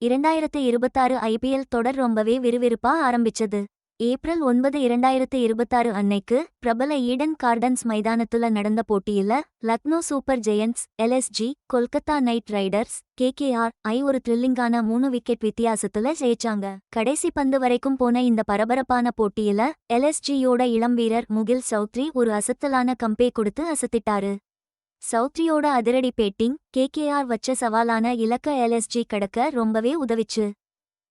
2026 IPL தொடர் ரொம்பவே விறுவிறுப்பா ஆரம்பிச்சது. ஏப்ரல் 9, 2026 அன்னைக்கு பிரபல ஈடன் கார்டன்ஸ் மைதானத்துல நடந்த போட்டியில Lucknow super giants, LSG, Kolkata night Riders, KKR ஒரு த்ரில்லிங்கான 3 விக்கெட் வித்தியாசத்துல ஜெயிச்சாங்க. கடைசி பந்து வரைக்கும் போன இந்த பரபரப்பான போட்டியில எல்எஸ்ஜியோட இளம் வீரர் முகில் சௌத்ரி ஒரு அசத்தலான கம்பே கொடுத்து அசத்திட்டாரு. சௌத்ரியோட அதிரடி பேட்டிங் கேகேஆர் வச்ச சவாலான இலக்க எல்எஸ்ஜி கடக்க ரொம்பவே உதவிச்சு.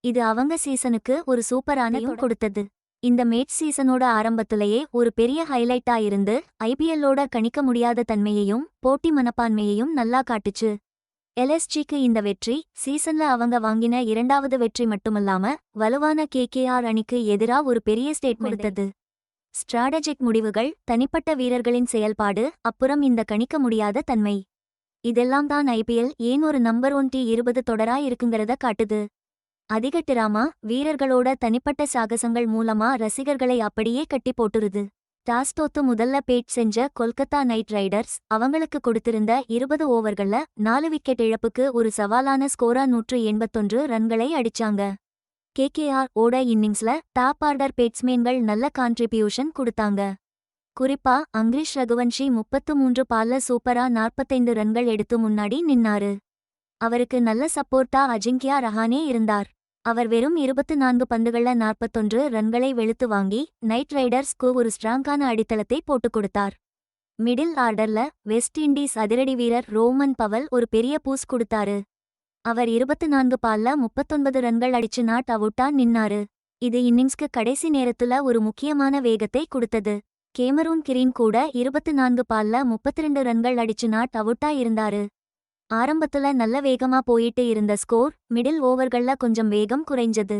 இது அவங்க சீசனுக்கு ஒரு சூப்பரானையும் கொடுத்தது. இந்த மேட்ச் சீசனோட ஆரம்பத்திலேயே ஒரு பெரிய ஹைலைட்டா இருந்து ஐபிஎல்லோட கணிக்க முடியாத தன்மையையும் போட்டி மனப்பான்மையையும் நல்லா காட்டுச்சு. எல்எஸ்ஜிக்கு இந்த வெற்றி சீசன்ல அவங்க வாங்கின 2வது வெற்றி மட்டுமல்லாம வலுவான கேகேஆர் அணிக்கு எதிரா ஒரு பெரிய ஸ்டேட்மெண்ட் கொடுத்தது. ஸ்ட்ராட்டஜிக் முடிவுகள், தனிப்பட்ட வீரர்களின் செயல்பாடு, அப்புறம் இந்த கணிக்க முடியாத தன்மை, இதெல்லாம் தான் ஐபிஎல் ஏன் ஒரு நம்பர் 1 T20 தொடரா இருக்குங்கிறத காட்டுது. அதிக டிராமா, வீரர்களோட தனிப்பட்ட சாகசங்கள் மூலமா ரசிகர்களை அப்படியே கட்டி போட்டுருது. டாஸ் தோத்து முதல்ல பேட் செஞ்ச கொல்கத்தா நைட் ரைடர்ஸ் அவங்களுக்கு கொடுத்திருந்த 20 ஓவர்கள்ல 4 விக்கெட் இழப்புக்கு ஒரு சவாலான ஸ்கோரா 181 ரன்களை அடிச்சாங்க. கேகேஆர் இன்னிங்ஸ்ல டாப் ஆர்டர் பேட்ஸ்மேன்கள் நல்ல கான்ட்ரிபியூஷன் கொடுத்தாங்க. குறிப்பா அங்கிரிஷ் ரகுவன்ஷி 33 பால்ல சூப்பரா 45 ரன்கள் எடுத்து முன்னாடி நின்னாரு. அவருக்கு நல்ல சப்போர்ட்டா அஜிங்கியா ரஹானே இருந்தார். அவர் வெறும் 24 பந்துகள்ல 41 ரன்களை வெளுத்து வாங்கி நைட் ரைடர்ஸ்க்கு ஒரு ஸ்ட்ராங்கான அடித்தளத்தை போட்டுக் கொடுத்தார். மிடில் ஆர்டர்ல வெஸ்ட் இண்டீஸ் அதிரடி வீரர் ரோமன் பவல் ஒரு பெரிய பூஸ் கொடுத்தாரு. அவர் 24 பால்ல 39 ரன்கள் அடிச்சு நாட் அவுட்டா நின்னாரு. இது இன்னிங்ஸ்க்கு கடைசி நேரத்துல ஒரு முக்கியமான வேகத்தை கொடுத்தது. கேமரூன் கிரீன் கூட 24 பால்ல 32 ரன்கள் அடிச்சு நாட் அவுட்டா இருந்தாரு. ஆரம்பத்துல நல்ல வேகமா போயிட்டு இருந்த ஸ்கோர் மிடில் ஓவர்கள்ல கொஞ்சம் வேகம் குறைஞ்சது.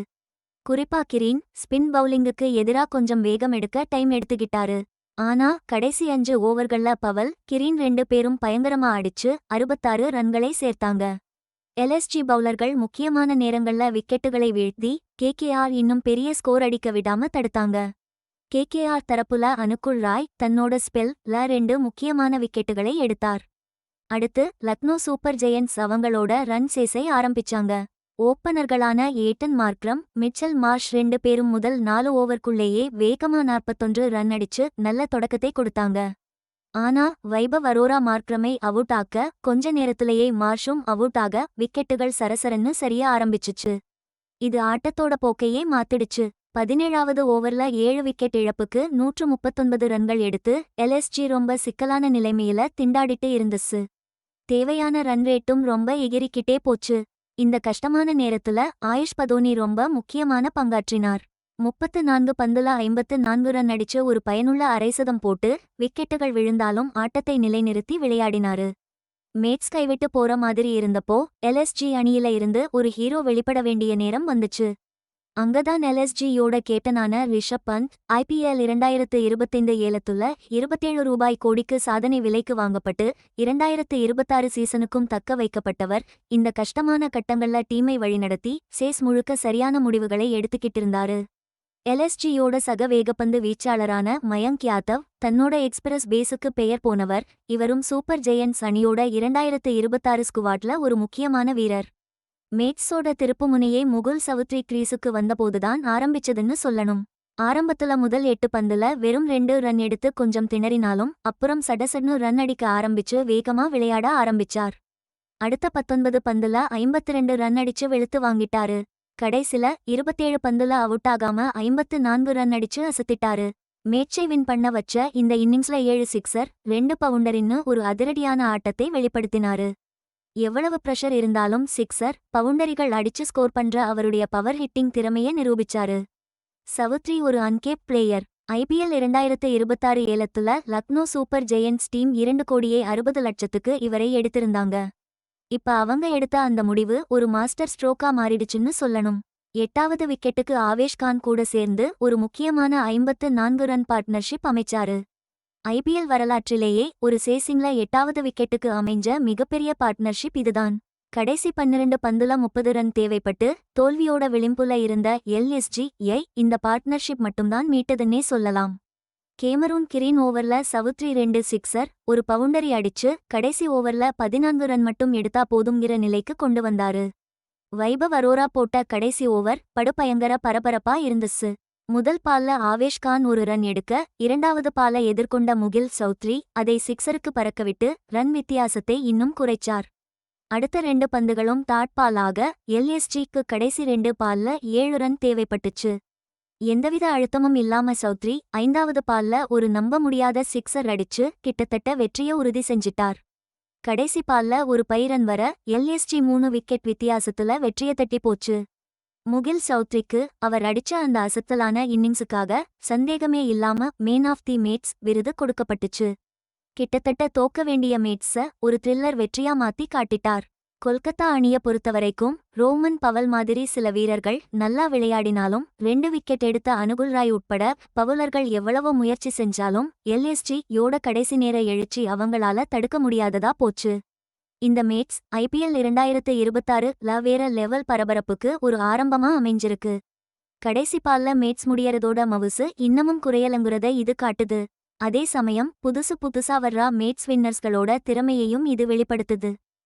குறிப்பா கிரீன் ஸ்பின் பவுலிங்குக்கு எதிரா கொஞ்சம் வேகம் எடுக்க டைம் எடுத்துக்கிட்டாரு. ஆனா கடைசி 5 ஓவர்கள்ல பவல், கிரீன் 2 பேரும் பயங்கரமா அடிச்சு 66 ரன்களை சேர்த்தாங்க. எல்எஸ்ஜி பவுலர்கள் முக்கியமான நேரங்கள்ல விக்கெட்டுகளை வீழ்த்தி கேகேஆர் இன்னும் பெரிய ஸ்கோர் அடிக்க விடாம தடுத்தாங்க. கேகேஆர் தரப்புல அனுகுல் ராய் தன்னோட ஸ்பெல்ல 2 முக்கியமான விக்கெட்டுகளை எடுத்தார். அடுத்து லக்னோ சூப்பர் ஜெயண்ட்ஸ் அவங்களோட ரன் சேஸை ஆரம்பிச்சாங்க. ஓப்பனர்களான ஏட்டன் மார்க்ரம், மிச்சல் மார்ஷ் 2 பேரும் முதல் 4 ஓவருக்குள்ளேயே வேகமா 41 ரன் அடிச்சு நல்ல தொடக்கத்தை கொடுத்தாங்க. ஆனா வைபவ் அரோரா மார்க்ரமை அவுட் ஆக்க கொஞ்ச நேரத்திலேயே மார்ஷும் அவுட் ஆக விக்கெட்டுகள் சரசரன்னு சரிய ஆரம்பிச்சுச்சு. இது ஆட்டத்தோட போக்கையே மாத்திடுச்சு. 17வது ஓவர்ல 7 விக்கெட் இழப்புக்கு 139 ரன்கள் எடுத்து எல்எஸ்ஜி ரொம்ப சிக்கலான நிலைமையில திண்டாடிட்டு இருந்துச்சு. தேவையான ரன் ரேட்டும் ரொம்ப எகிரிக்கிட்டே போச்சு. இந்த கஷ்டமான நேரத்துல ஆயுஷ் பதோனி ரொம்ப முக்கியமான பங்காற்றினார். 34 பந்துல 54 ரன் அடிச்சு ஒரு பயனுள்ள அரைசதம் போட்டு விக்கெட்டுகள் விழுந்தாலும் ஆட்டத்தை நிலைநிறுத்தி விளையாடினாரு. மேட்ச் கைவிட்டு போற மாதிரி இருந்தப்போ எல்எஸ்ஜி அணியில இருந்து ஒரு ஹீரோ வெளிப்பட வேண்டிய நேரம் வந்துச்சு. அங்கதான் எல்எஸ்ஜியோட கேப்டனான ரிஷப் பந்த் ஐபிஎல் 2025 ஏலத்துல 27 கோடிக்கு சாதனை விலைக்கு வாங்கப்பட்டு 2026 சீசனுக்கும் தக்க வைக்கப்பட்டவர். இந்த கஷ்டமான கட்டங்கள்ல டீமை வழிநடத்தி சேஸ் முழுக்க சரியான முடிவுகளை எடுத்துக்கிட்டிருந்தாரு. எல்எஸ்ஜியோட சக வேகப்பந்து வீச்சாளரான மயங்க் யாதவ் தன்னோட எக்ஸ்பிரஸ் பேஸுக்கு பெயர் போனவர். இவரும் சூப்பர் ஜெயண்ட்ஸ் அணியோட 2026 ஸ்குவாட்ல ஒரு முக்கியமான வீரர். மேட்ஸோட திருப்புமுனையே முகுல் சவுத்ரி கிரீஸுக்கு வந்தபோதுதான் ஆரம்பிச்சதுன்னு சொல்லணும். ஆரம்பத்துல முதல் 8 பந்துல வெறும் 2 ரன் எடுத்து கொஞ்சம் திணறினாலும் அப்புறம் சடசட்னு ரன் அடிக்க ஆரம்பிச்சு வேகமா விளையாட ஆரம்பிச்சார். அடுத்த 19 பந்துல 52 ரன் அடிச்சு வெளுத்து வாங்கிட்டாரு. கடைசில 27 பந்துல அவுட் ஆகாம 54 ரன் அடிச்சு அசத்திட்டாரு. மேட்சை வின் பண்ண வச்ச இந்த இன்னிங்ஸ்ல 7 சிக்ஸர் 2 பவுண்டரின்னு ஒரு அதிரடியான ஆட்டத்தை வெளிப்படுத்தினாரு. எவ்வளவு பிரஷர் இருந்தாலும் சிக்ஸர், பவுண்டரிகள் அடிச்சு ஸ்கோர் பண்ற அவருடைய பவர் ஹிட்டிங் திறமையை நிரூபிச்சாரு. சவுத்ரி ஒரு அன்கேப் பிளேயர். ஐபிஎல் 2026 ஏலத்துல லக்னோ சூப்பர் ஜெயண்ட்ஸ் டீம் 2,60,00,000க்கு இவரை எடுத்திருந்தாங்க. இப்ப அவங்க எடுத்த அந்த முடிவு ஒரு மாஸ்டர் ஸ்ட்ரோக்கா மாறிடுச்சுன்னு சொல்லணும். 8வது விக்கெட்டுக்கு ஆவேஷ் கான் கூட சேர்ந்து ஒரு முக்கியமான 54 ரன் பார்ட்னர்ஷிப் அமைச்சாரு. ஐபிஎல் வரலாற்றிலேயே ஒரு சேசிங்ல 8வது விக்கெட்டுக்கு அமைஞ்ச மிகப்பெரிய பார்ட்னர்ஷிப் இதுதான். கடைசி 12 பந்துல 30 ரன் தேவைப்பட்டு தோல்வியோட விளிம்புல இருந்த எல்எஸ்ஜி இந்த பார்ட்னர்ஷிப் மட்டும்தான் மீட்டதுன்னே சொல்லலாம். கேமரூன் கிரீன் ஓவர்ல சவுத்ரி 2 சிக்ஸர், ஒரு பவுண்டரி அடிச்சு கடைசி ஓவர்ல 14 ரன் மட்டும் எடுத்தா போதுங்கிற நிலைக்கு கொண்டு வந்தாரு. வைபவ் அரோரா போட்ட கடைசி ஓவர் படுபயங்கர பரபரப்பா இருந்துச்சு. முதல் பால்ல ஆவேஷ் கான் ஒரு ரன் எடுக்க, இரண்டாவது பாலை எதிர்கொண்ட முகில் சௌத்ரி அதை சிக்ஸருக்கு பறக்கவிட்டு ரன் வித்தியாசத்தை இன்னும் குறைச்சார். அடுத்த 2 பந்துகளும் தாட்பாலாக எல்எஸ்ஜிக்கு கடைசி 2 பால்ல 7 ரன் தேவைப்பட்டுச்சு. எந்தவித அழுத்தமும் இல்லாம சௌத்ரி 5வது பால்ல ஒரு நம்ப முடியாத சிக்ஸர் அடிச்சு கிட்டத்தட்ட வெற்றியை உறுதி செஞ்சிட்டார். கடைசி பால்ல ஒரு பை ரன் வர எல்எஸ்ஜி 3 விக்கெட் வித்தியாசத்துல வெற்றியை தட்டி போச்சு. முகில் சௌத்ரிக்கு அவர் அடிச்ச அந்த அசத்தலான இன்னிங்ஸுக்காக சந்தேகமே இல்லாம மேன் ஆஃப் தி மேட்ச் விருது கொடுக்கப்பட்டுச்சு. கிட்டத்தட்ட தோக்க வேண்டிய மேட்ஸ ஒரு த்ரில்லர் வெற்றியா மாத்தி காட்டிட்டார். கொல்கத்தா அணிய பொறுத்தவரைக்கும் ரோமன் பவல் மாதிரி சில வீரர்கள் நல்லா விளையாடினாலும் 2 விக்கெட் எடுத்த அனுகுல் ராய் உட்பட பவுலர்கள் எவ்வளவோ முயற்சி செஞ்சாலும் எல்எஸ்ஜி யோட கடைசி நேர எழுச்சி அவங்களால தடுக்க முடியாததா போச்சு. இந்த மேட்ச் IPL 2026ல வேற லெவல் பரபரப்புக்கு ஒரு ஆரம்பமா அமைஞ்சிருக்கு. கடைசி பால்ல மேட்ச் முடியறதோட மவுசு இன்னமும் குறையலங்குறத இது காட்டுது. அதே சமயம் புதுசா வர்ற மேட்ச் வின்னர்ஸ்களோட திறமையையும் இது வெளிப்படுத்துது.